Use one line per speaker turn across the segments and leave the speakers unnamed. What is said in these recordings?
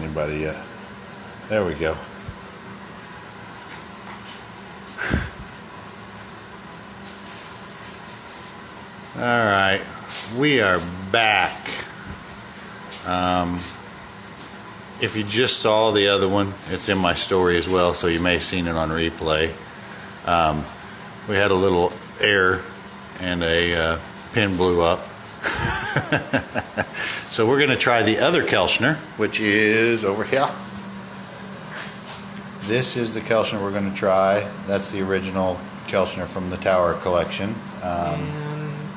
anybody yet. There we go. All right, we are back. If you just saw the other one, it's in my story as well, so you may have seen it on replay. We had a little error and a pin blew up. So we're going to try the other Kelchner, which is over here. This is the Kelchner we're going to try. That's the original Kelchner from the Tower collection.
And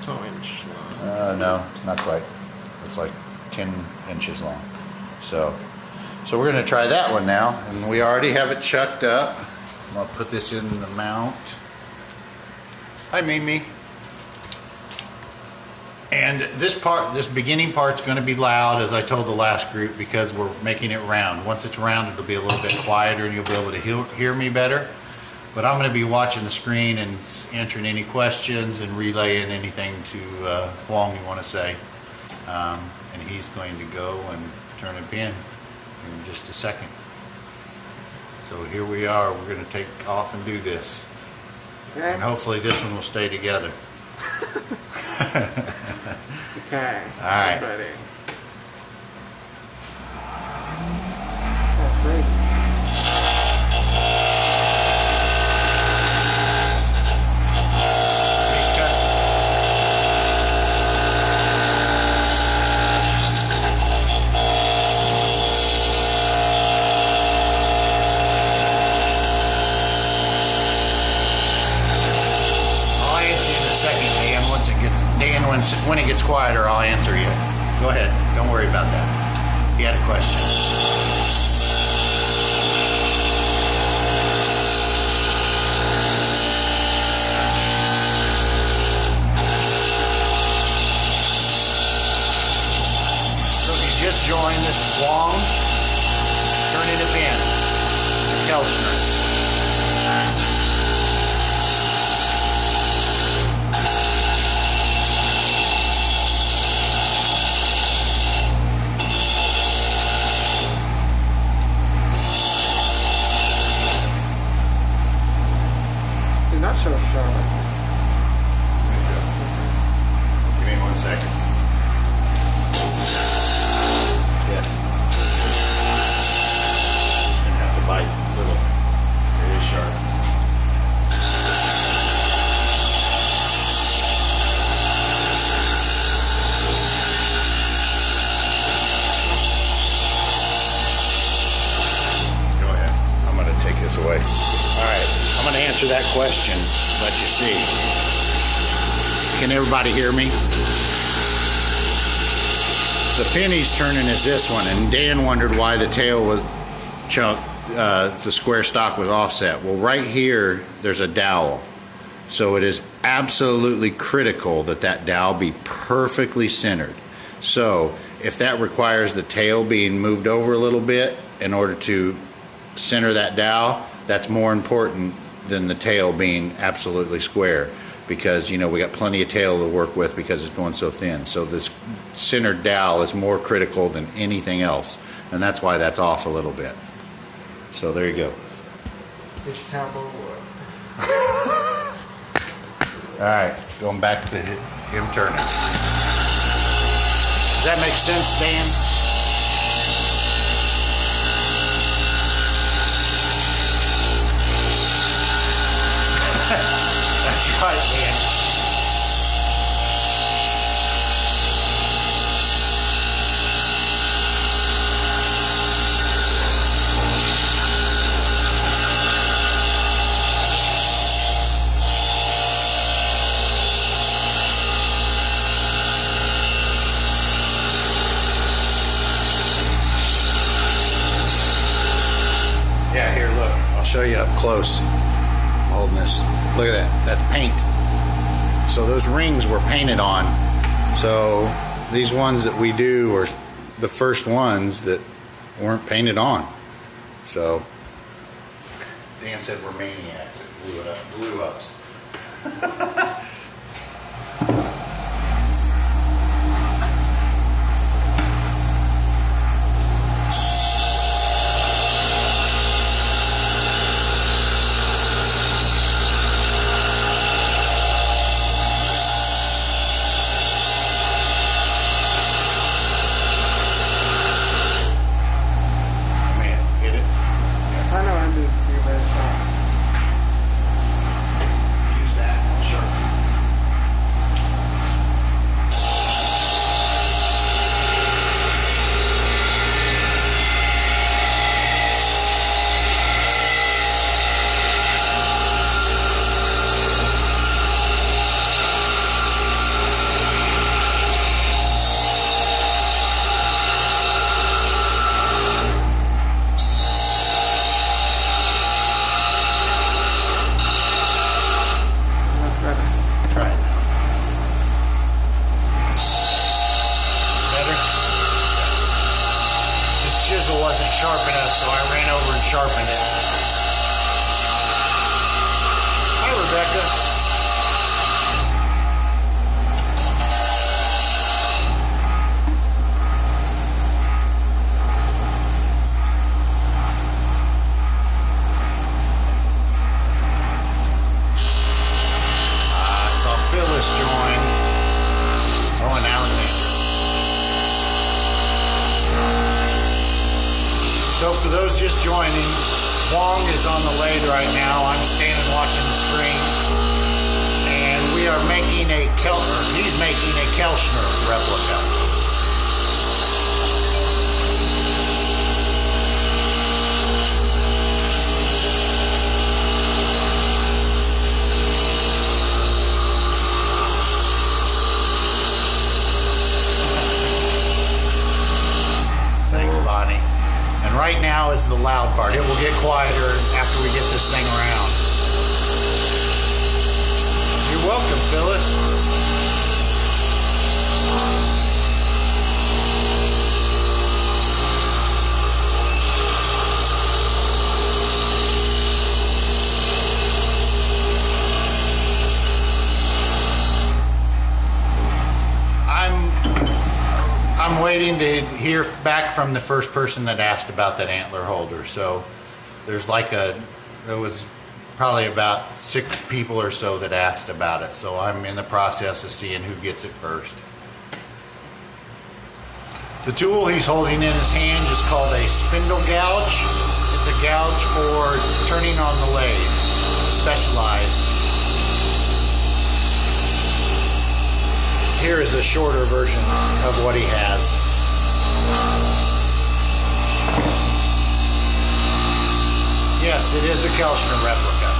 2-inch long.
No, not quite. It's like 10 inches long. So we're going to try that one now, and we already have it chucked up. I'll put this in the mount. Hi, Mimi. And this beginning part's going to be loud, as I told the last group, because we're making it round. Once it's round, it'll be a little bit quieter, and you'll be able to hear me better. But I'm going to be watching the screen and answering any questions and relaying anything to Huang you want to say. And he's going to go and turn a pin in just a second. So here we are. We're going to take off and do this.
Okay.
And hopefully this one will stay together.
Okay.
All right.
Ready. That's great.
When it gets quieter, I'll answer you. Go ahead. Don't worry about that. He had a question. So if you just joined, this is Huang. Turning a pin. Kelchner.
Not so sharp.
Give me 1 second. Yeah. Just gonna have to bite a little. It is sharp. Go ahead. I'm gonna take this away. All right. I'm going to answer that question, let you see. Can everybody hear me? The pin he's turning is this one, and Dan wondered why the tail was the square stock was offset. Well, right here, there's a dowel. So it is absolutely critical that that dowel be perfectly centered. So if that requires the tail being moved over a little bit in order to center that dowel, that's more important than the tail being absolutely square, because we got plenty of tail to work with because it's going so thin. So this centered dowel is more critical than anything else, and that's why that's off a little bit. So there you go.
It's terrible work.
All right, going back to him turning. Does that make sense, Dan? That's right, man. Yeah, here, look. I'll show you up close. I'm holding this. Look at that. That's paint. So those rings were painted on. So these ones that we do are the first ones that weren't painted on. So Dan said we're maniacs. Blew it up. Blew ups. timing. Wong is on the lathe right now. I'm standing watching the screen. And we are making a he's making a Kelchner replica. Thanks, Bonnie. And right now is the loud part. It will get quieter after we get this thing around. You're welcome, Phyllis. I'm waiting to hear back from the first person that asked about that antler holder. So there's there was probably about 6 people or so that asked about it. So I'm in the process of seeing who gets it first. The tool he's holding in his hand is called a spindle gouge. It's a gouge for turning on the lathe, specialized. Here is a shorter version of what he has. Yes, it is a Kelchner replica.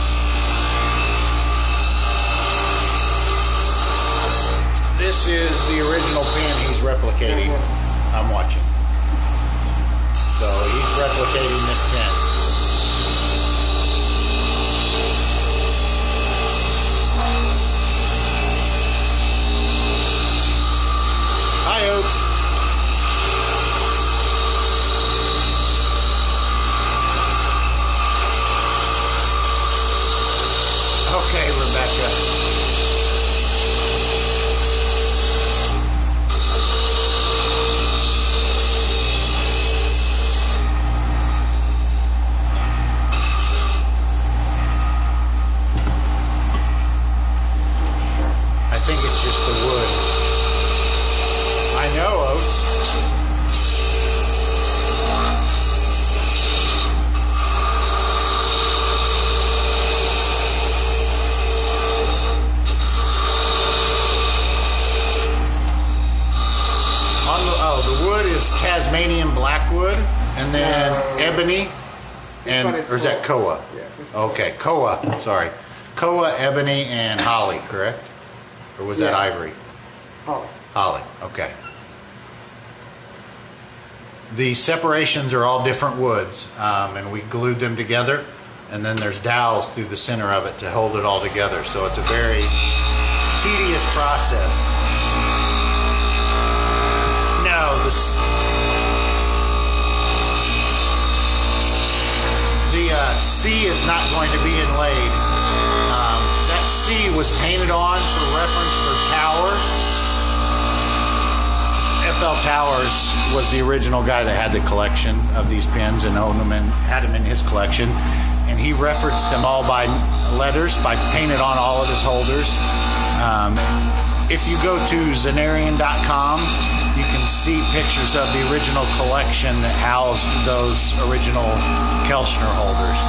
This is the original pin he's replicating. I'm watching. So he's replicating this pin. Hi, Oaks. Okay, Rebecca. I think it's just the wood. I know, Oats. The wood is Tasmanian blackwood, and then ebony, or is that koa?
Yeah,
okay, koa. Sorry, koa, ebony, and holly. Correct? Or was that ivory?
Holly.
Holly. Okay. The separations are all different woods, and we glued them together, and then there's dowels through the center of it to hold it all together. So it's a very tedious process. No, the C is not going to be inlaid. That C was painted on for reference for Tower. F.L. Towers was the original guy that had the collection of these pins and owned them and had them in his collection. And he referenced them all by letters, by painted on all of his holders. If you go to Zenarian.com, you can see pictures of the original collection that housed those original Kelchner holders.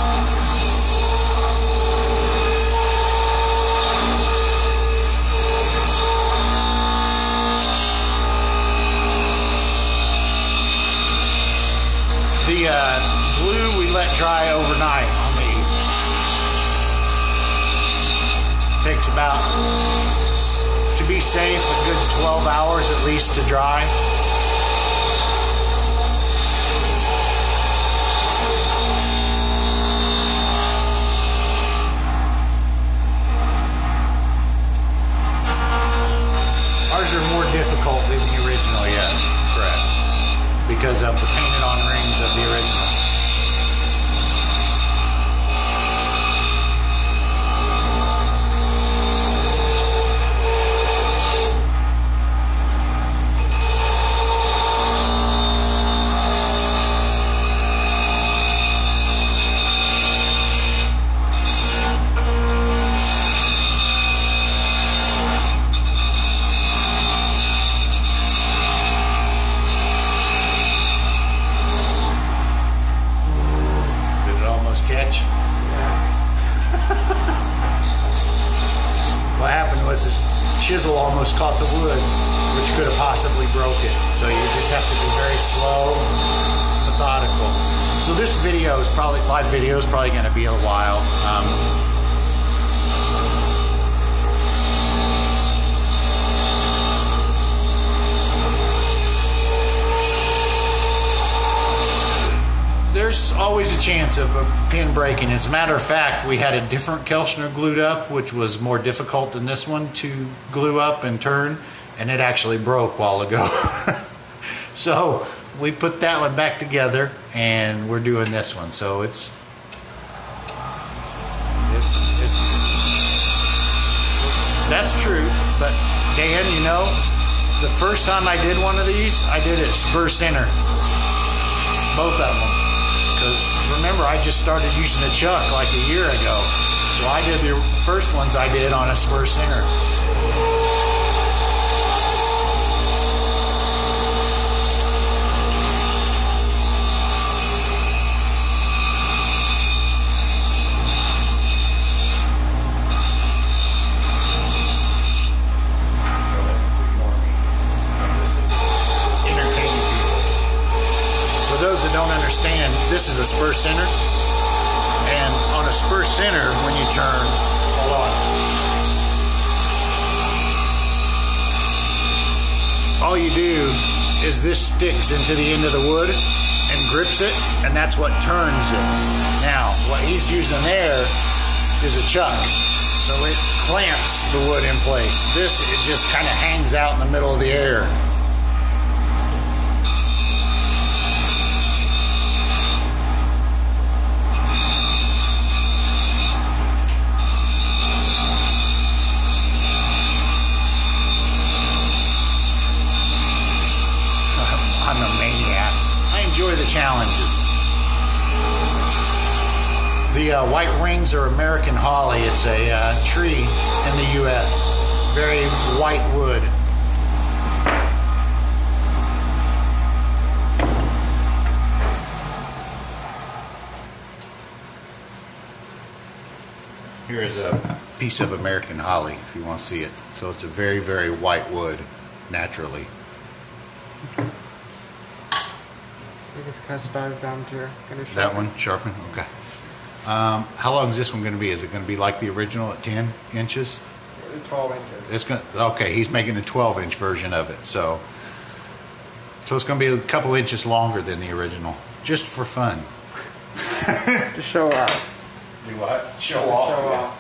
The glue we let dry overnight on these. Takes about, to be safe, a good 12 hours at least to dry. Ours are more difficult than the original, yes, correct. Because of the painted on rings of the original.
sketch. What happened was his chisel almost caught the wood, which could have possibly broke it. So you just have to be very slow, methodical. So this video is probably, live video is probably going to be a while. There's always a chance of a pin breaking. As a matter of fact, we had a different Kelchner glued up, which was more difficult than this one to glue up and turn, and it actually broke a while ago. So we put that one back together, and we're doing this one. So it's that's true. But Dan, you know, the first time I did one of these, I did it spur center, both of them. Because remember, I just started using a chuck like a year ago. So I did the first ones I did on a spur center. Those that don't understand, this is a spur center, and on a spur center, when you turn, hold on, all you do is this sticks into the end of the wood and grips it, and that's what turns it. Now, what he's using there is a chuck, so it clamps the wood in place. This, it just kind of hangs out in the middle of the air. I'm a maniac. I enjoy the challenges. The white rings are American holly. It's a tree in the U.S. Very white wood. Here is a piece of American holly, if you want to see it. So it's a very, very white wood, naturally.
You just kind of started down to
that one, sharpen? Okay. How long is this one going to be? Is it going to be like the original at 10 inches?
12 inches.
It's going to, okay, he's making a 12-inch version of it. So it's going to be a couple inches longer than the original, just for fun.
To show off.
Do what? Show off.
Show off.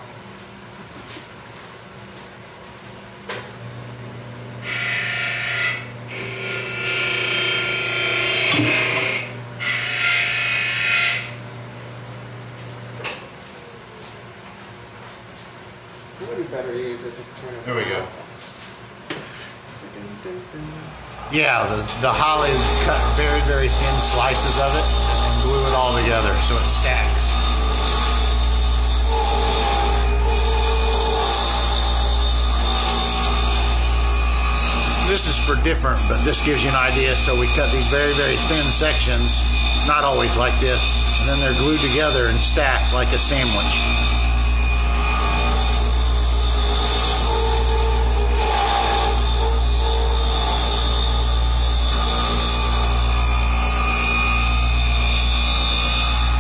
Better use it to turn it.
There we go. Yeah, the holly cut very, very thin slices of it and then glue it all together so it stacks. This is for different, but this gives you an idea. So we cut these very, very thin sections, not always like this, and then they're glued together and stacked like a sandwich.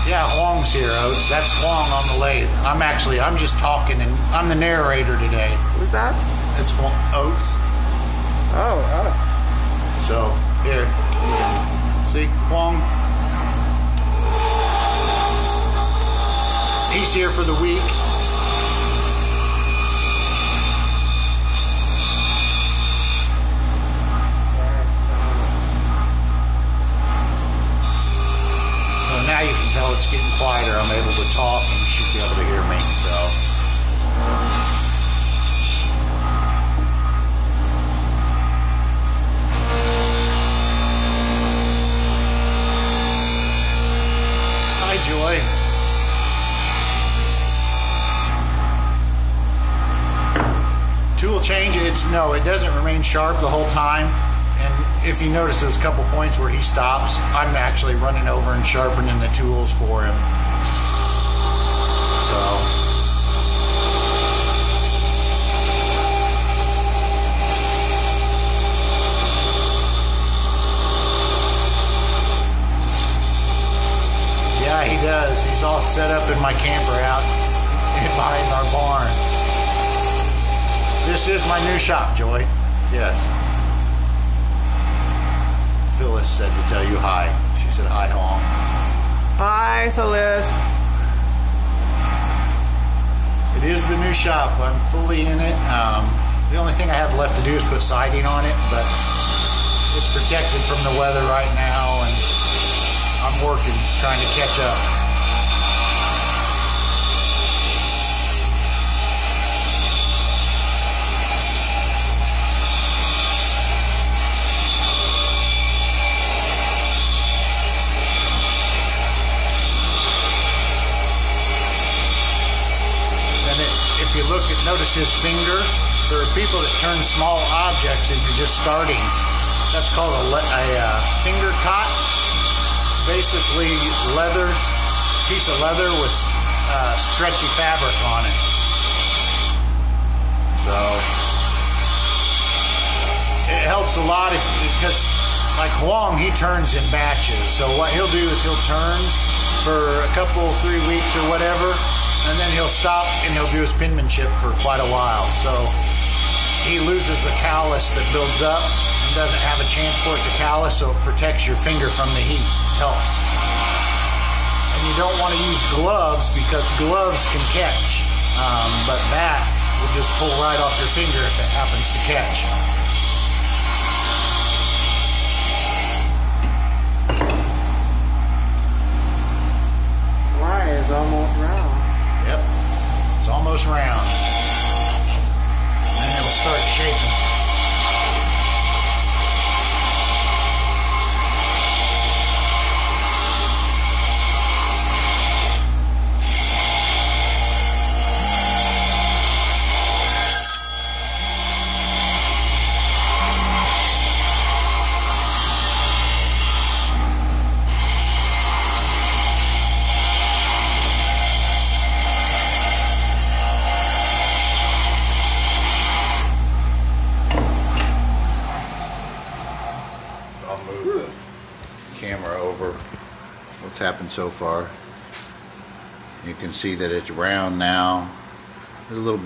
Yeah, Huang's here, Oates. That's Huang on the lathe. I'm just talking, and I'm the narrator today.
Who's that?
It's Huang, Oates.
Oh.
So, here. See, Huang. He's here for the week. Now you can tell it's getting quieter. I'm able to talk and you should be able to hear me. So, hi, Joy. Tool change. No, it doesn't remain sharp the whole time. And if you notice those couple points where he stops, I'm actually running over and sharpening the tools for him. set up in my camper out behind our barn. This is my new shop, Joy. Yes. Phyllis said to tell you hi. She said hi, Hong.
Hi, Phyllis.
It is the new shop. I'm fully in it. The only thing I have left to do is put siding on it, but it's protected from the weather right now, and I'm working, trying to catch up. If you look at, notice his finger. There are people that turn small objects into just starting. That's called a finger cot. It's basically piece of leather with stretchy fabric on it. So it helps a lot because, like Huang, he turns in batches. So what he'll do is he'll turn for a couple, 3 weeks or whatever, and then he'll stop and he'll do his penmanship for quite a while. So he loses the callus that builds up and doesn't have a chance for it to callus, so it protects your finger from the heat. Helps. And you don't want to use gloves because gloves can catch, but that will just pull right off your finger if it happens to catch.
Why is almost round?
Yep, it's almost round. And then it'll start shaking. Camera over what's happened so far. You can see that it's round now. There's a little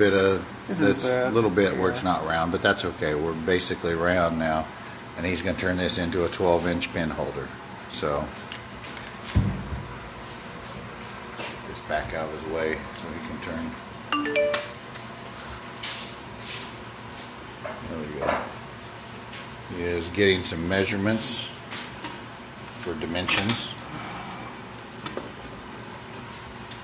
bit where it's not round, but that's okay. We're basically round now, and he's going to turn this into a 12-inch pin holder. So get this back out of his way so he can turn. There we go. He is getting some measurements for dimensions.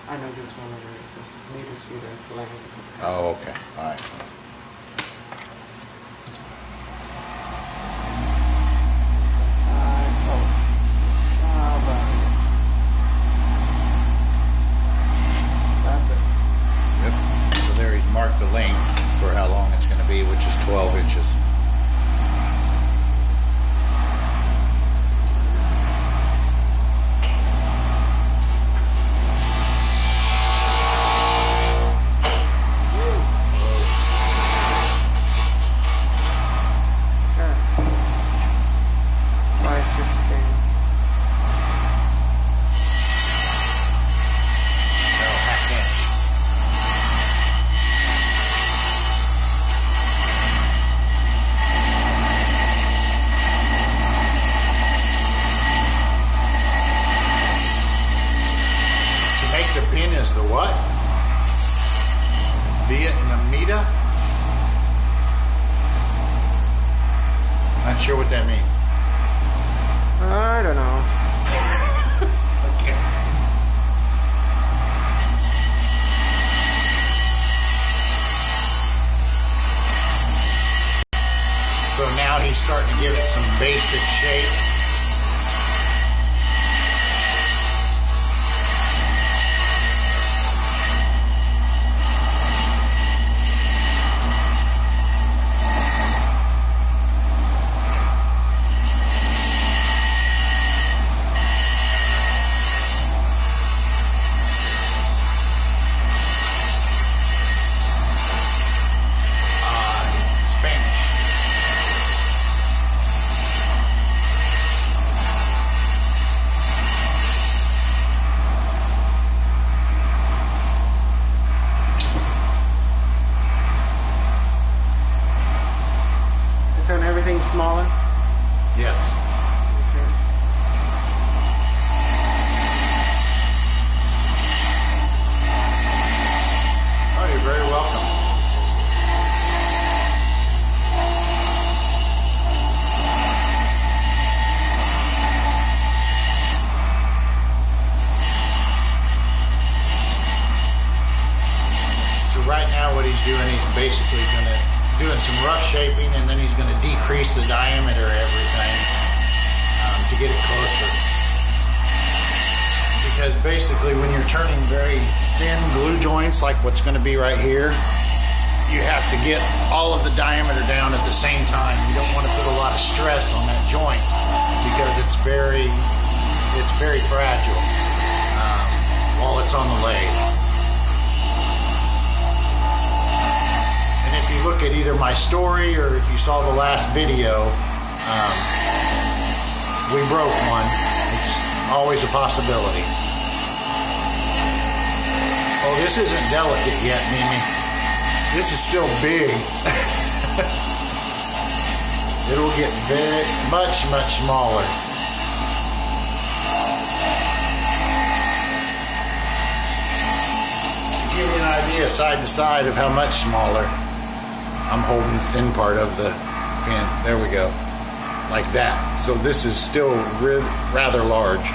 I know this one already. Just need to see the length.
Oh, okay. All right. Yep. So there he's marked the length for how long it's going to be, which is 12 inches. The pin is the what? Vietnamita? Not sure what that means.
I don't know.
Okay. So now he's starting to give it some basic shape.
now what he's doing, he's basically doing some rough shaping, and then he's gonna decrease the diameter of everything to get it closer. Because basically when you're turning very thin glue joints like what's gonna be right here, you have to get all of the diameter down at the same time. You don't want to put a lot of stress on that joint because it's very fragile while it's on the lathe. And if you look at either my story or if you saw the last video, we broke one. It's always a possibility. Oh, this isn't delicate yet, Mimi. This is still big. It'll get much smaller. To give you an idea side to side of how much smaller, I'm holding the thin part of the pin. There we go. Like that. So this is still rather large.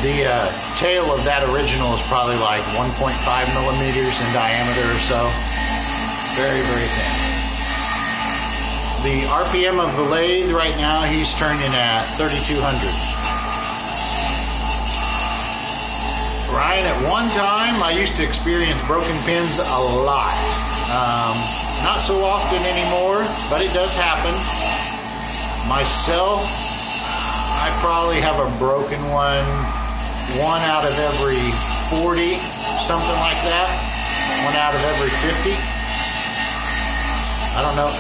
The tail of that original is probably like 1.5 millimeters in diameter or so. Very thin. The RPM of the lathe right now, he's turning at 3,200. Ryan, at one time, I used to experience broken pins a lot. Not so often anymore, but it does happen. Myself, I probably have a broken one out of every 40, something like that. One out of every 50. I don't know.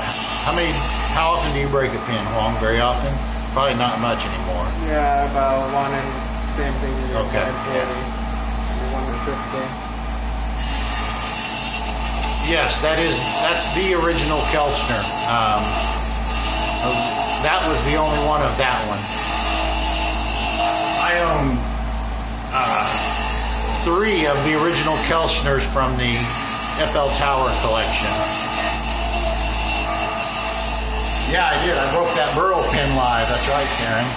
How often do you break a pin, Huang? Very often? Probably not much anymore.
Yeah, about one and same thing.
Okay. Yeah.
1 to 50.
Yes, that's the original Kelchner. That was the only one of that one. I own 3 of the original Kelchners from the FL Tower collection. Yeah, I did. I broke that burl pin live. That's right, Karen.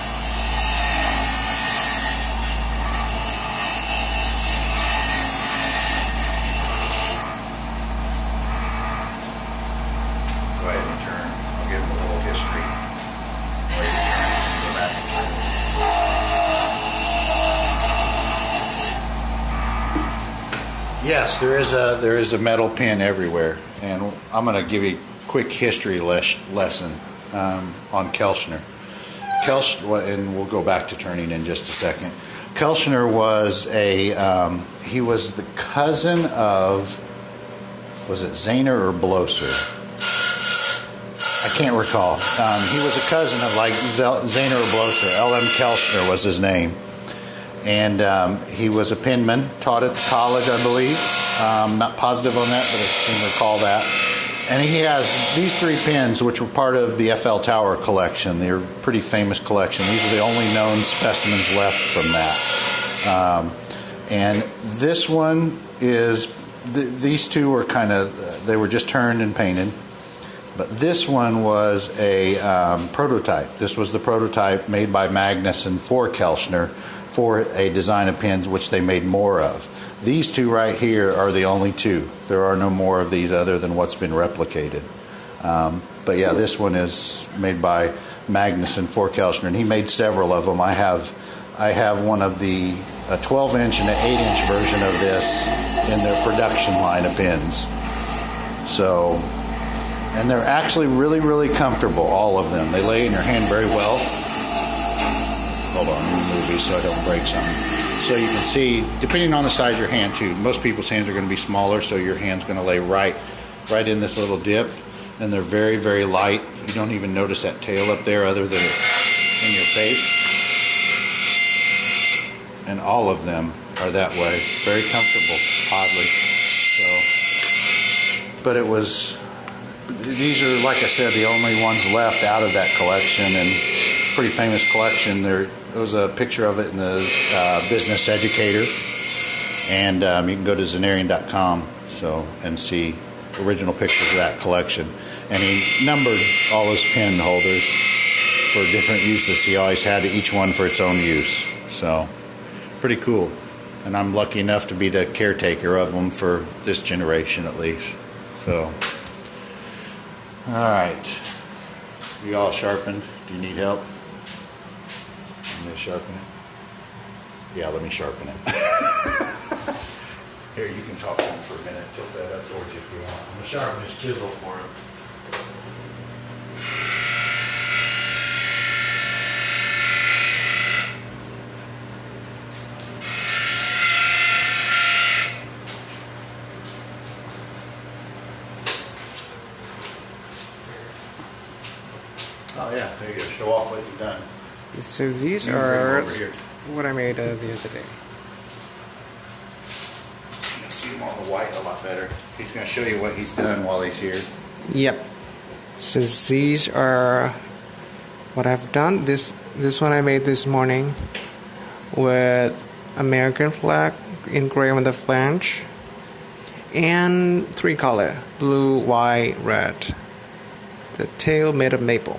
Go ahead and turn. I'll give him a little history. Wait, turn. Go back and turn. Yes, there is a metal pin everywhere, and I'm going to give you a quick history lesson on Kelchner. And we'll go back to turning in just a second. Kelchner was he was the cousin of, was it Zahner or Blosser? I can't recall. He was a cousin of like Zahner or Blosser. L.M. Kelchner was his name. And he was a pinman, taught at the college, I believe. Not positive on that, but I can recall that. And he has these 3 pins, which were part of the FL Tower collection. They're a pretty famous collection. These are the only known specimens left from that. And this one is, these 2 were they were just turned and painted. But this one was a prototype. This was the prototype made by Magnuson for Kelchner for a design of pins which they made more of. These 2 right here are the only 2. There are no more of these other than what's been replicated. But yeah, this one is made by Magnuson for Kelchner, and he made several of them. I have one of a 12-inch and an 8-inch version of this in their production line of pins. So, and they're actually really comfortable, all of them. They lay in your hand very well. Hold on, let me move these so I don't break something. So you can see, depending on the size of your hand too, most people's hands are going to be smaller, so your hand's going to lay right in this little dip, and they're very light. You don't even notice that tail up there other than in your face. And all of them are that way. Very comfortable, oddly. So, but these are, like I said, the only ones left out of that collection, and pretty famous collection. There was a picture of it in the Business Educator, and you can go to Zanarian.com and see original pictures of that collection. And he numbered all his pin holders for different uses. He always had each one for its own use. So, pretty cool. And I'm lucky enough to be the caretaker of them for this generation at least. So, all right. You all sharpened? Do you need help? I'm going to sharpen it. Yeah, let me sharpen it. Here, you can talk to him for a minute. Tilt that up towards you if you want. I'm going to sharpen his chisel for him. Oh yeah, there you go. Show off what you've done.
So these
You can bring
are
them over here.
what I made the other day.
You can see him on the white a lot better. He's going to show you what he's done while he's here.
Yep. So these are what I've done. This one I made this morning with American flag engraved on the flange and 3 color: blue, white, red. The tail made of maple.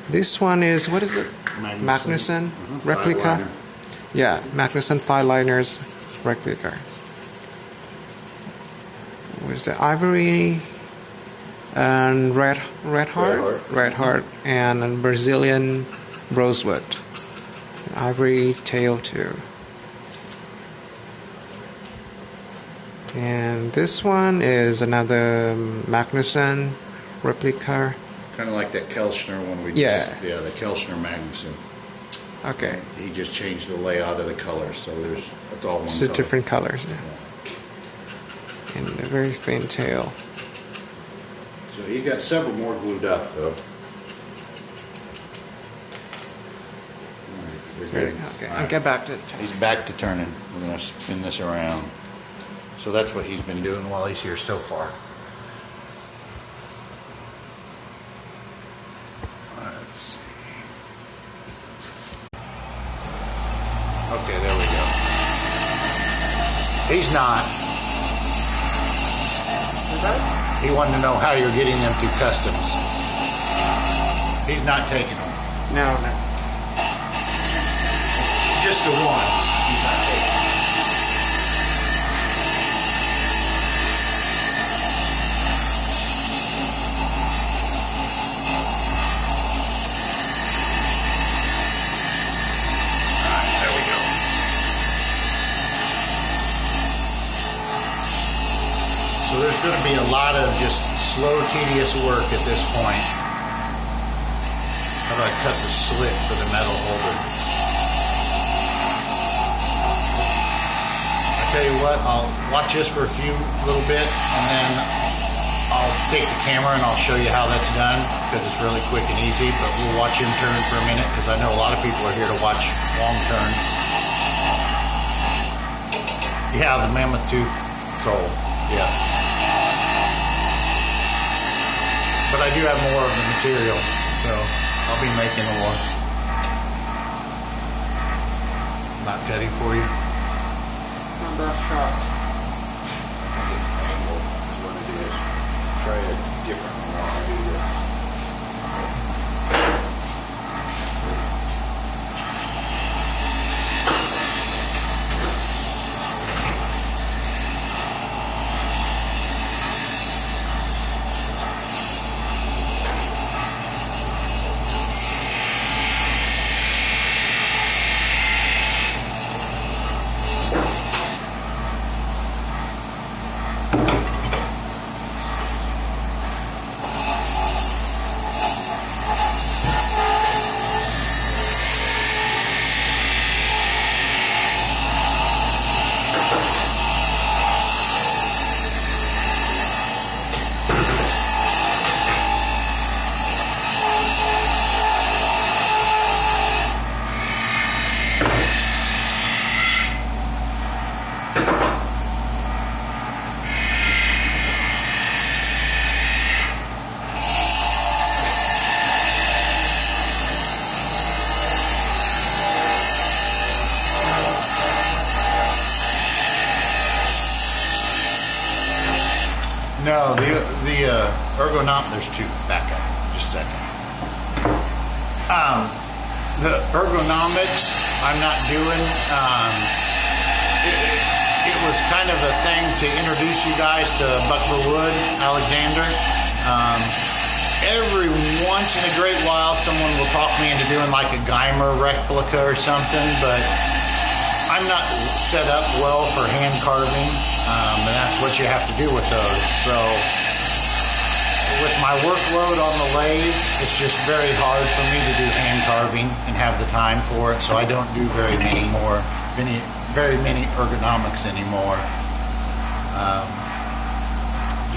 This one is, what is it? Magnuson replica.
Five-liner.
Yeah, Magnuson 5-liners replica. Was the ivory and red heart and Brazilian rosewood. Ivory tail too. And this one is another Magnuson replica.
Kind of like that Kelchner one we
Yeah.
just... Yeah, the Kelchner Magnuson.
Okay.
He just changed the layout of the colors, so that's all one
So
color.
different colors. Yeah.
Yeah.
And a very thin tail.
So he got several more glued up, though. All right, we're
Sorry,
good.
okay,
All
I'll
right.
get back to
He's back to turning. We're going to spin this around. So that's what he's been doing while he's here so far. Let's see. Okay, there we go. He's not. He wanted to know how you're getting them through customs. He's not taking them.
No.
Just the one. He's not taking. All right, there we go. So there's going to be a lot of just slow, tedious work at this point. How do I cut the slit for the metal holder? Tell you what, I'll watch this for a little bit, and then I'll take the camera and I'll show you how that's done, because it's really quick and easy. But we'll watch him turn for a minute, because I know a lot of people are here to watch long turn. Yeah, the mammoth tooth sole. Yeah. But I do have more of the material, so I'll be making more. Not cutting for you.
Not that sharp.
I think it's angle is what it is. Try a different one while I do this. there's two, back up, just a second. The ergonomics, I'm not doing. It was kind of a thing to introduce you guys to Buckler Wood, Alexander. Every once in a great while, someone will talk me into doing like a Geimer replica or something, but I'm not set up well for hand carving, and that's what you have to do with those. So with my workload on the lathe, it's just very hard for me to do hand carving and have the time for it, so I don't do very many ergonomics anymore.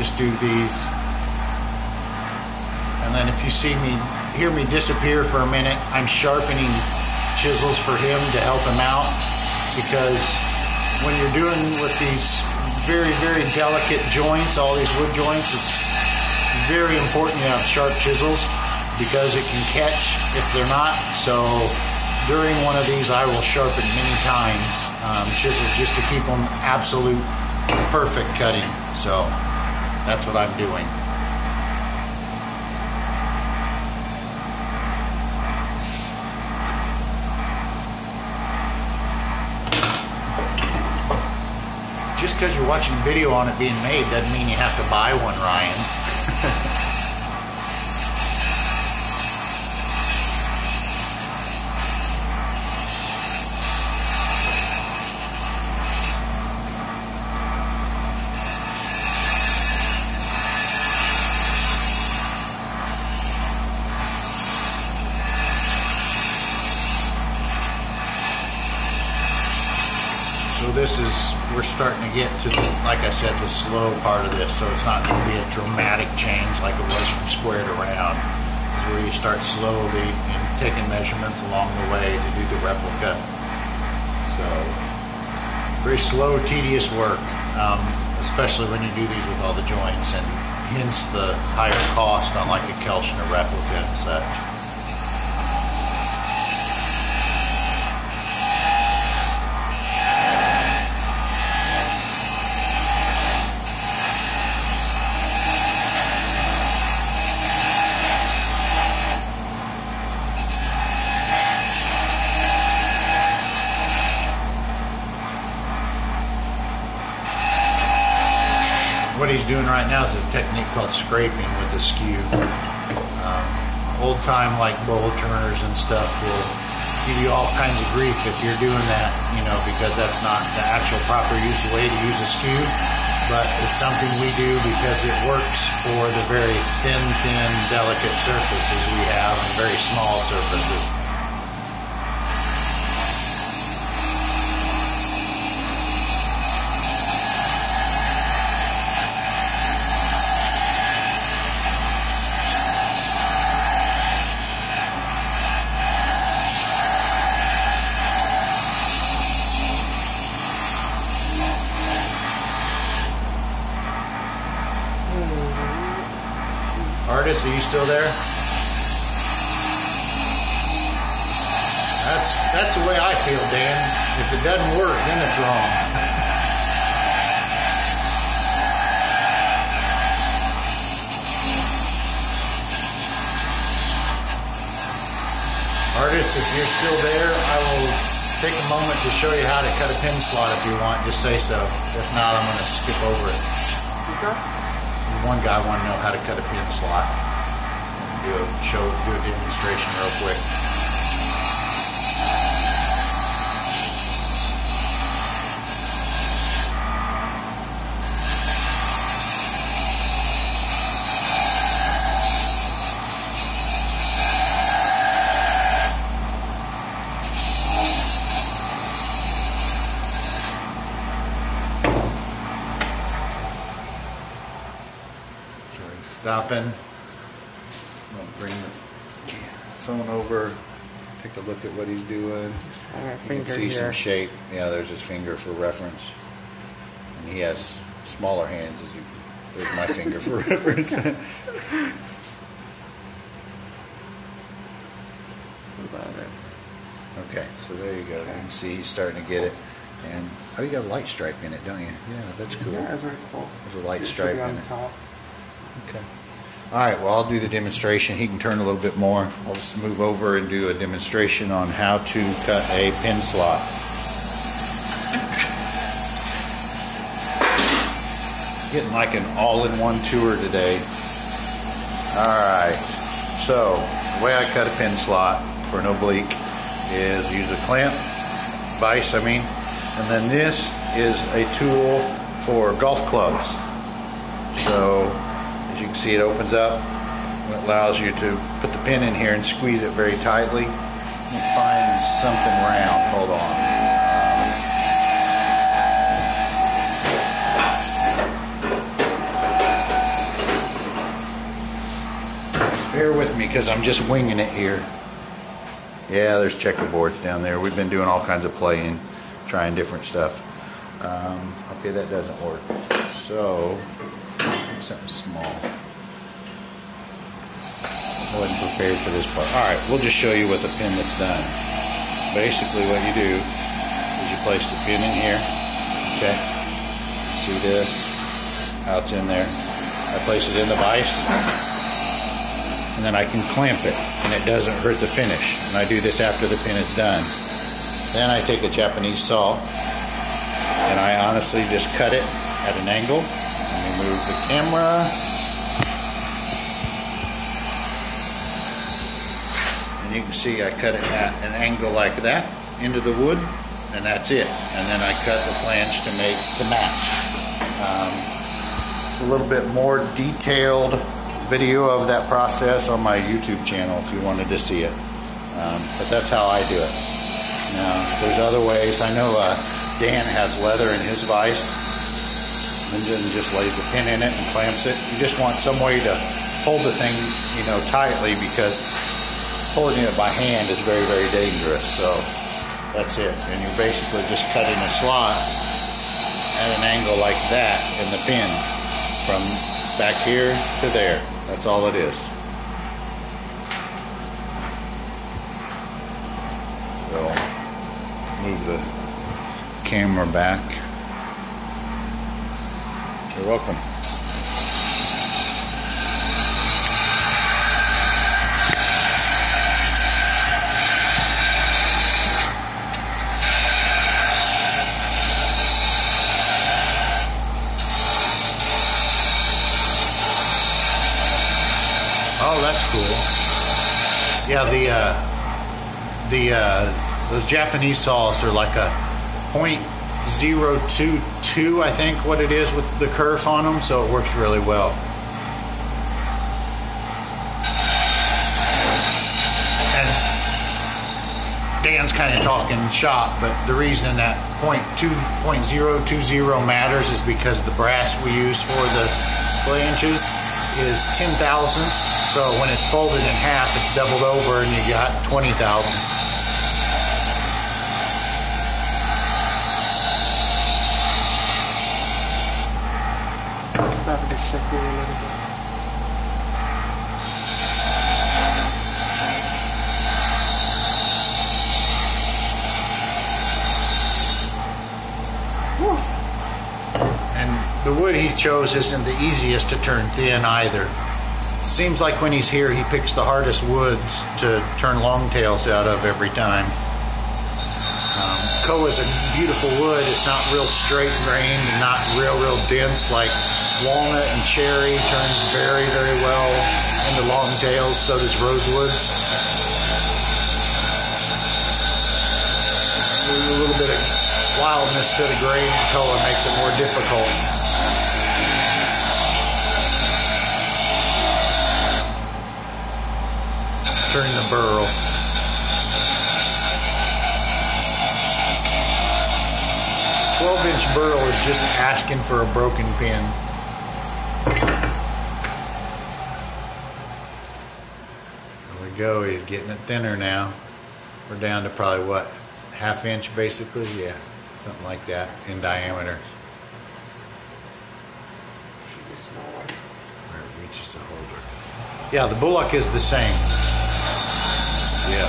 Just do these. And then if you hear me disappear for a minute, I'm sharpening chisels for him to help him out, because when you're doing with these very, very delicate joints, all these wood joints, it's very important you have sharp chisels, because it can catch if they're not. So during one of these, I will sharpen many times chisels just to keep them absolute perfect cutting. So that's what I'm doing. Just because you're watching video on it being made doesn't mean you have to buy one, Ryan. So we're starting to get to, like I said, the slow part of this, so it's not going to be a dramatic change like it was from square to round. It's where you start slowly and taking measurements along the way to do the replica. So very slow, tedious work, especially when you do these with all the joints, and hence the higher cost on like a Kelchner replica and such. What he's doing right now is a technique called scraping with the skew. Old time like bowl turners and stuff will give you all kinds of grief if you're doing that, because that's not the actual proper way to use a skew. But it's something we do because it works for the very thin, delicate surfaces we have and very small surfaces. Artist, are you still there? That's the way I feel, Dan. If it doesn't work, then it's wrong. Artist, if you're still there, I will take a moment to show you how to cut a pin slot if you want. Just say so. If not, I'm going to skip over it.
Okay.
One guy wanted to know how to cut a pin slot. Do a demonstration real quick. Stopping. I'm going to bring the phone over, take a look at what he's doing.
Just have my
You can
finger
see some
here.
shape. Yeah, there's his finger for reference. And he has smaller hands. There's my finger for reference.
Love it.
Okay, so there you go. You can see he's starting to get it. And you got a light stripe in it, don't you? Yeah, that's cool.
Yeah, that's very cool.
There's a light
It should
stripe
be on
in it.
top.
Okay. All right, well, I'll do the demonstration. He can turn a little bit more. I'll just move over and do a demonstration on how to cut a pin slot. Getting like an all-in-one tour today. All right, so the way I cut a pin slot for an oblique is use a clamp, vise I mean, and then this is a tool for golf clubs. So as you can see, it opens up and it allows you to put the pin in here and squeeze it very tightly. Let me find something round, hold on. Bear with me because I'm just winging it here. Yeah, there's checkerboards down there. We've been doing all kinds of playing, trying different stuff. Okay, that doesn't work. So, something small. I wasn't prepared for this part. Alright, we'll just show you with the pin that's done. Basically what you do is you place the pin in here. Okay? See this? How it's in there. I place it in the vise. And then I can clamp it. And it doesn't hurt the finish. And I do this after the pin is done. Then I take a Japanese saw. And I honestly just cut it at an angle. Let me move the camera. And you can see I cut it at an angle like that into the wood, and that's it. And then I cut the flange to match. It's a little bit more detailed video of that process on my YouTube channel if you wanted to see it. But that's how I do it. Now, there's other ways. I know Dan has leather in his vise and then just lays the pin in it and clamps it. You just want some way to hold the thing, you know, tightly, because holding it by hand is very, very dangerous. So that's it. And you're basically just cutting a slot at an angle like that in the pin from back here to there. That's all it is. So move the camera back. You're welcome. Oh, that's cool. Yeah, those Japanese saws are like a .022, I think, what it is with the kerf on them, so it works really well. And Dan's kind of talking shop, but the reason that .020 matters is because the brass we use for the flanges is 10 thousandths, so when it's folded in half, it's doubled over and you got 20 thousandths. The wood he chose isn't the easiest to turn thin either. Seems like when he's here he picks the hardest woods to turn longtails out of every time. Koa is a beautiful wood. It's not real straight grained and not real dense like walnut and cherry. Turns very, very well into longtails. So does rosewoods. A little bit of wildness to the grain in Koa makes it more difficult. Turn the burl. A 12-inch burl is just asking for a broken pin. There we go. He's getting it thinner now. We're down to probably what, ½ inch basically? Yeah, something like that in diameter. Where it reaches the holder. Yeah, the bullock is the same. Yeah.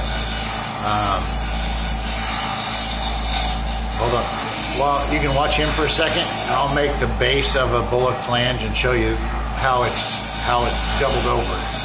Hold on. Well, you can watch him for a second. I'll make the base of a bullock flange and show you how it's
how it's doubled over.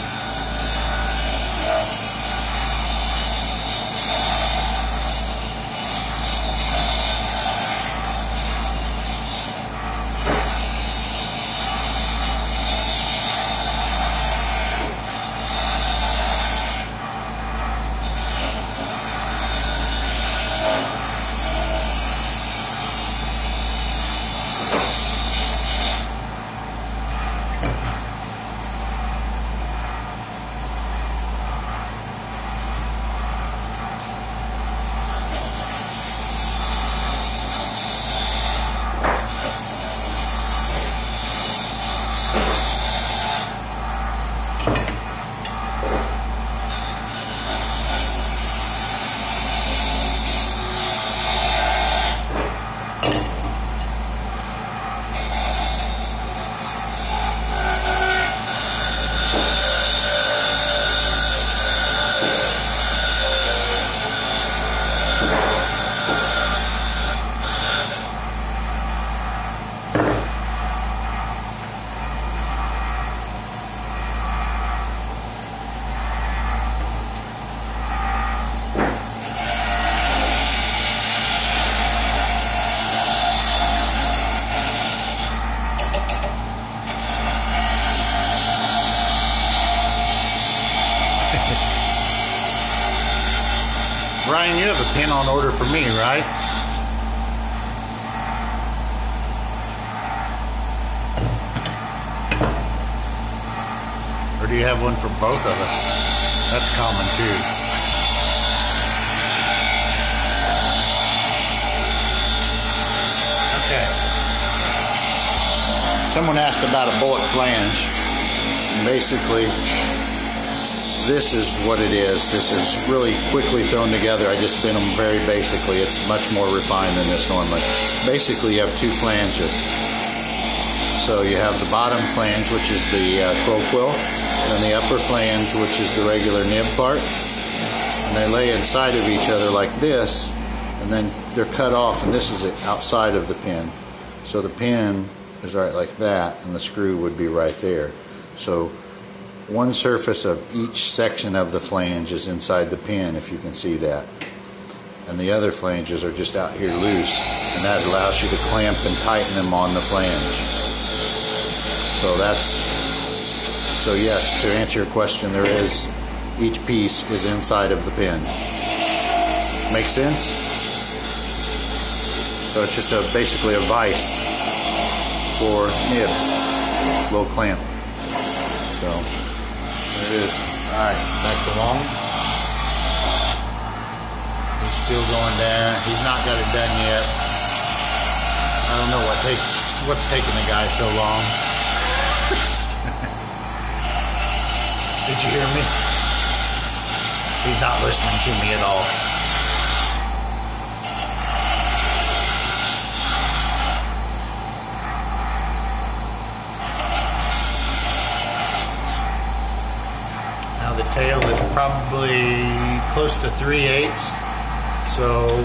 Ryan, you have a pin on order for me, right? Or do you have one for both of us? That's common too. Okay. Someone asked about a bullet flange. Basically, this is what it is. This is really quickly thrown together. I just bent them very basically. It's much more refined than this normally. Basically, you have two flanges. So you have the bottom flange, which is the crow quill, and the upper flange, which is the regular nib part. And they lay inside of each other like this, and then they're cut off, and this is outside of the pin. So the pin is right like that, and the screw would be right there. So one surface of each section of the flange is inside the pin, if you can see that. And the other flanges are just out here loose, and that allows you to clamp and tighten them on the flange. So yes, to answer your question, each piece is inside of the pin. Make sense? So it's just basically a vise for nibs, little clamp. So there it is. Alright, back to long. He's still going down. He's not got it done yet. I don't know what's taking the guy so long. Did you hear me? He's not listening to me at all. Now the tail is probably close to 3/8, so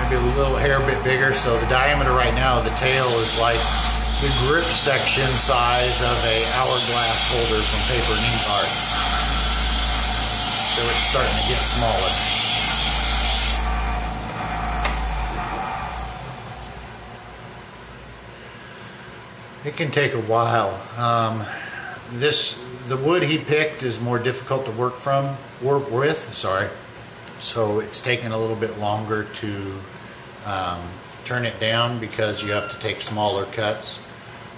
maybe a little hair bit bigger. So the diameter right now of the tail is like the grip section size of a hourglass holder from paper and ink arts. So it's starting to get smaller. It can take a while. The wood he picked is more difficult to work with. So it's taken a little bit longer to turn it down because you have to take smaller cuts.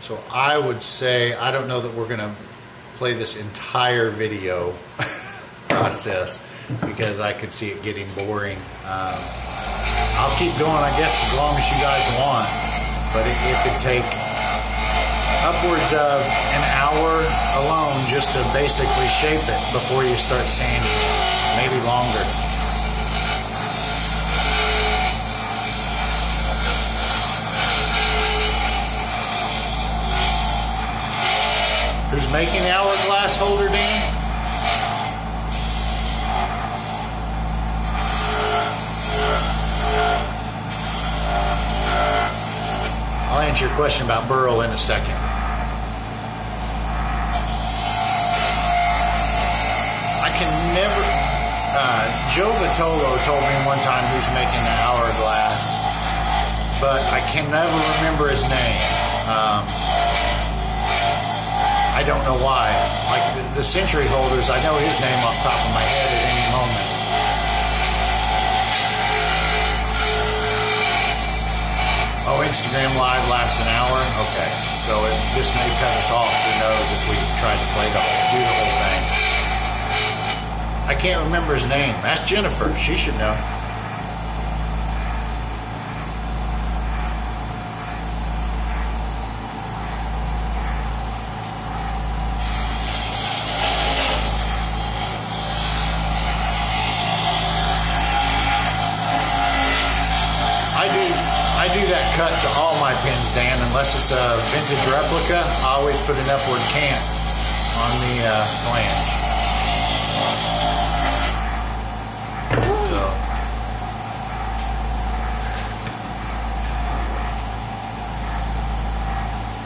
So I would say, I don't know that we're going to play this entire video process because I could see it getting boring. I'll keep going, I guess, as long as you guys want, but it could take upwards of an hour alone just to basically shape it before you start sanding, maybe longer. Who's making the hourglass holder, Dan? I'll answer your question about burl in a second. Joe Vitolo told me one time he was making an hourglass, but I can never remember his name. I don't know why. Like the century holders, I know his name off the top of my head at any moment. Oh, Instagram Live lasts an hour? Okay. So this may cut us off, who knows, if we try to do the whole thing. I can't remember his name. Ask Jennifer. She should know. I do that cut to all my pins, Dan, unless it's a vintage replica. I always put an upward cant on the flange. So.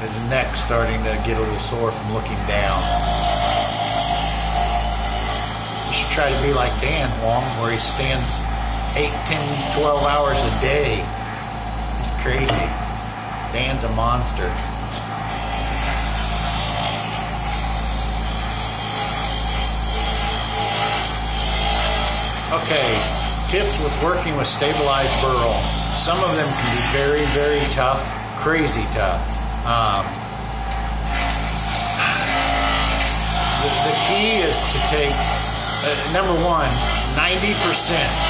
His neck's starting to get a little sore from looking down. You should try to be like Dan Wong, where he stands 8, 10, 12 hours a day. Crazy. Dan's a monster. Okay, tips with working with stabilized burl. Some of them can be very, very tough, crazy tough. The key is to take, number one, 90%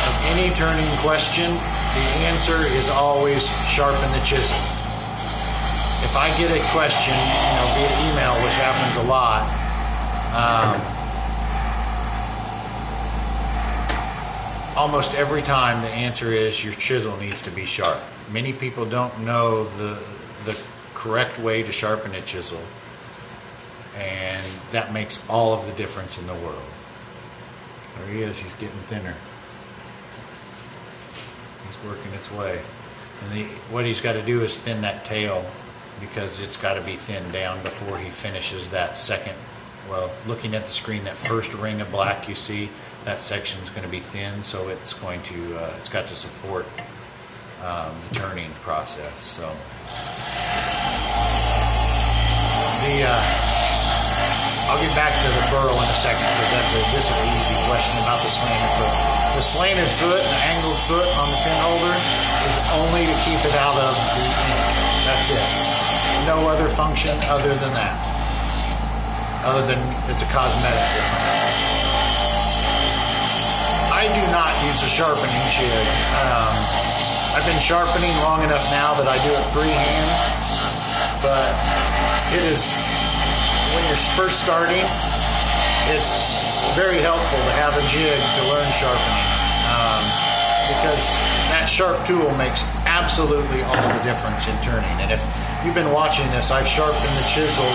of any turning question, the answer is always sharpen the chisel. If I get a question, via email, which happens a lot, almost every time the answer is your chisel needs to be sharp. Many people don't know the correct way to sharpen a chisel, and that makes all of the difference in the world. There he is. He's getting thinner. He's working its way. And what he's got to do is thin that tail, because it's got to be thinned down before he finishes that second. Well, looking at the screen, that first ring of black you see, that section is going to be thin, so it's going to it's got to support the turning process. So I'll get back to the burl in a second, because this is an easy question about the slanted foot. The slanted foot, the angled foot on the pin holder is only to keep it out of the ink. That's it. No other function other than that. Other than it's a cosmetic difference. I do not use a sharpening jig. I've been sharpening long enough now that I do it freehand, but it is, when you're first starting, it's very helpful to have a jig to learn sharpening, because that sharp tool makes absolutely all the difference in turning. And if you've been watching this, I've sharpened the chisel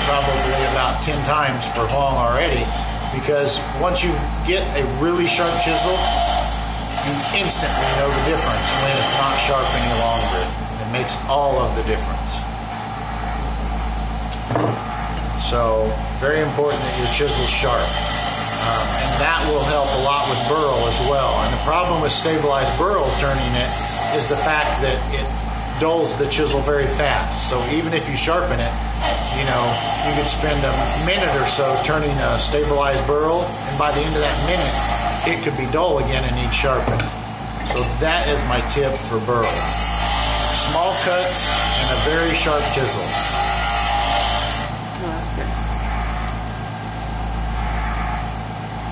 probably about 10 times for Huang already, because once you get a really sharp chisel, you instantly know the difference when it's not sharp any longer. It makes all of the difference. So, very important that your chisel's sharp. And that will help a lot with burl as well. And the problem with stabilized burl turning it is the fact that it dulls the chisel very fast. So even if you sharpen it, you could spend a minute or so turning a stabilized burl, and by the end of that minute, it could be dull again and need sharpening. So that is my tip for burl. Small cuts and a very sharp chisel.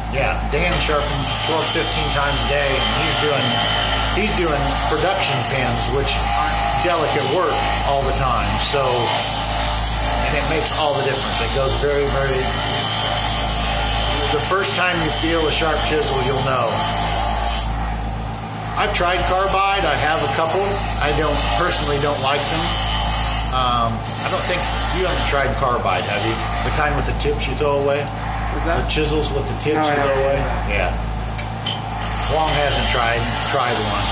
Yeah, Dan sharpens 12, 15 times a day, and he's doing production pins, which aren't delicate work all the time. So, and it makes all the difference. It goes very, very. The first time you feel a sharp chisel, you'll know. I've tried carbide. I have a couple. I personally don't like them. I don't think you haven't tried carbide, have you? The kind with the tips you throw away.
What's that?
The chisels with the tips
No, I
you throw
haven't.
away. Yeah. Huang hasn't tried one.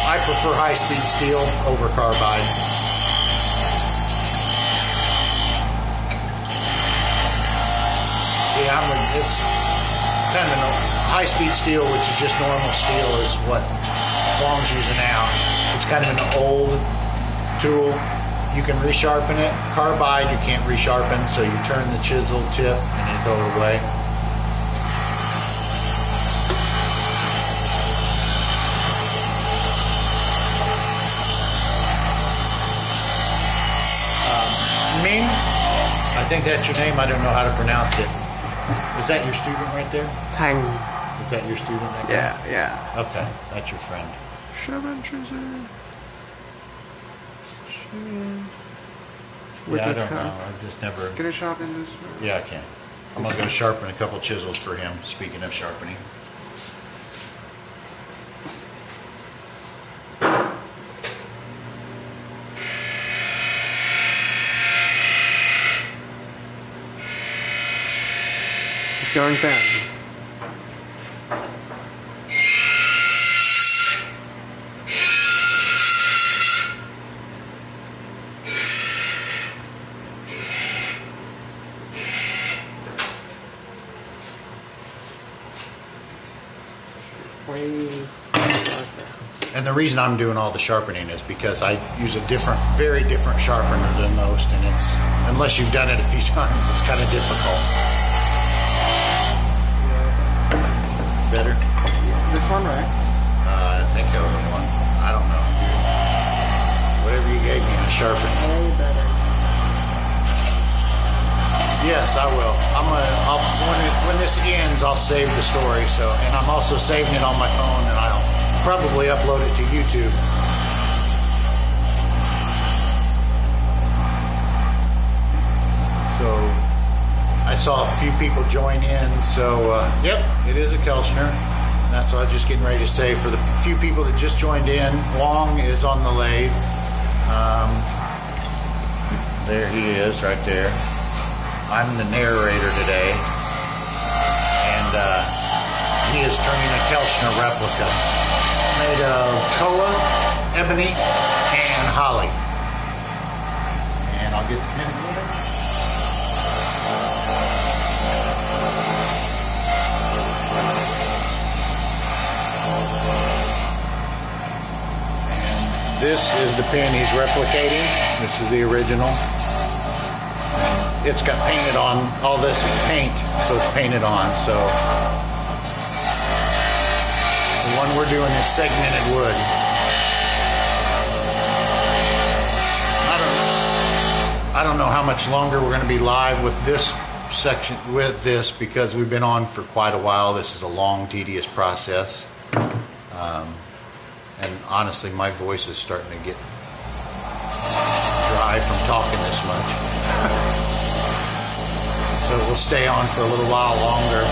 I prefer high-speed steel over carbide. See, it's kind of high-speed steel, which is just normal steel, is what Long's using now. It's kind of an old tool. You can resharpen it. Carbide you can't resharpen, so you turn the chisel tip and you throw it away. Ming, I think that's your name. I don't know how to pronounce it. Is that your student right there?
Tang.
Is that your student? That guy?
Yeah.
Okay, that's your friend. Yeah, I don't know. I've just never.
Can I sharpen this?
Yeah, I can. I'm gonna go sharpen a couple chisels for him. Speaking of sharpening.
It's going thin.
And the reason I'm doing all the sharpening is because I use a different, very different sharpener than most, and it's, unless you've done it a few times, it's kind of difficult. Better?
This one, right?
I think the other one. I don't know. Whatever you gave me, I sharpened.
Way better.
Yes, I will. When this ends, I'll save the story. So, and I'm also saving it on my phone, and I'll probably upload it to YouTube. So, I saw a few people join in. So, yep, it is a Kelchner. That's what I was just getting ready to say. For the few people that just joined in, Wong is on the lathe. There he is, right there. I'm the narrator today, and he is turning a Kelchner replica made of koa, ebony, and holly. And I'll get the pin again. And this is the pin he's replicating. This is the original. It's got painted on. All this is paint, so it's painted on. So the one we're doing is segmented wood. I don't know how much longer we're going to be live with this section, with this, because we've been on for quite a while. This is a long, tedious process. And honestly, my voice is starting to get dry from talking this much. So we'll stay on for a little while longer.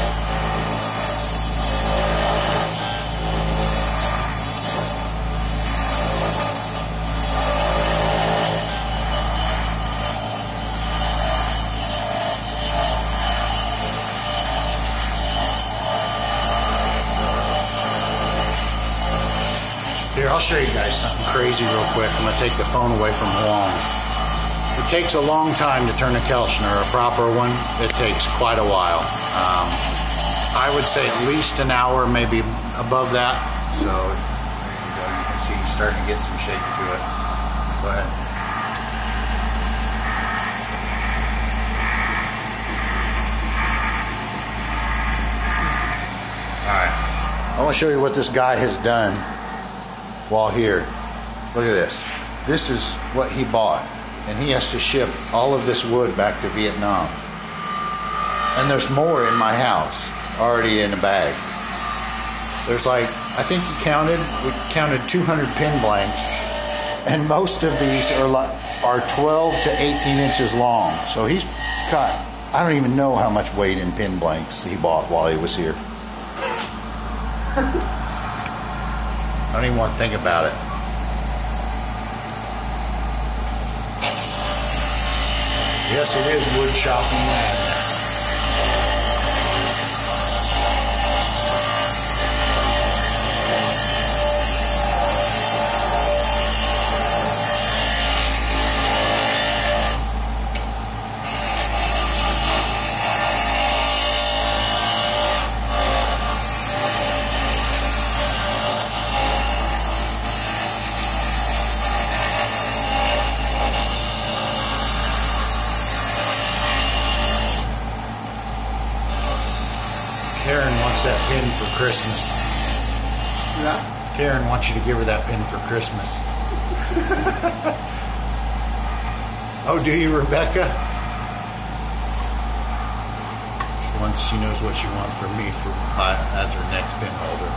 Here, I'll show you guys something crazy real quick. I'm going to take the phone away from Wong. It takes a long time to turn a Kelchner, a proper one. It takes quite a while. I would say at least an hour, maybe above that. So there you go. You can see he's starting to get some shape to it. Go ahead. All right. I want to show you what this guy has done while here. Look at this. This is what he bought. And he has to ship all of this wood back to Vietnam. And there's more in my house already in a bag. There's like, I think we counted 200 pin blanks, and most of these are 12 to 18 inches long. So he's got, I don't even know how much weight in pin blanks he bought while he was here. I don't even want to think about it. Yes, it is wood shopping madness. Karen wants that pin for Christmas.
Yeah.
Karen wants you to give her that pin for Christmas. Oh, do you, Rebecca? Once she knows what she wants from me for as her next pin holder.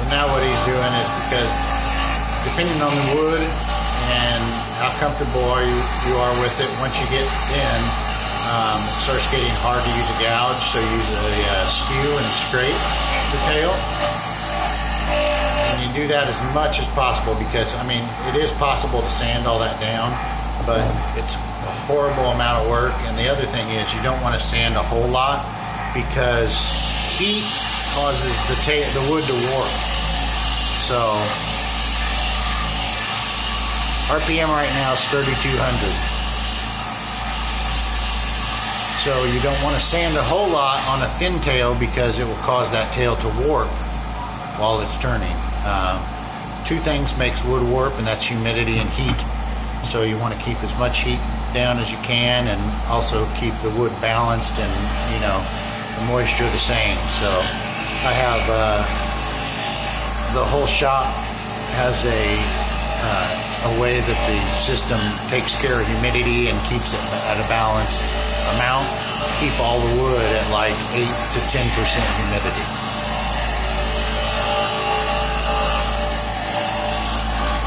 Now what he's doing is, because depending on the wood and how comfortable you are with it, once you get in, it starts getting hard to use a gouge, so use a skew and scrape the tail. And you do that as much as possible, because I mean it is possible to sand all that down, but it's a horrible amount of work. And the other thing is, you don't want to sand a whole lot, because heat causes the wood to warp. So RPM right now is 3,200. So you don't want to sand a whole lot on a thin tail, because it will cause that tail to warp while it's turning. Two things makes wood warp, and that's humidity and heat. So you want to keep as much heat down as you can, and also keep the wood balanced, and the moisture the same. So I have the whole shop has a way that the system takes care of humidity and keeps it at a balanced amount. Keep all the wood at like 8 to 10% humidity.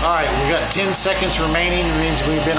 All right, we got 10 seconds remaining. It means we've been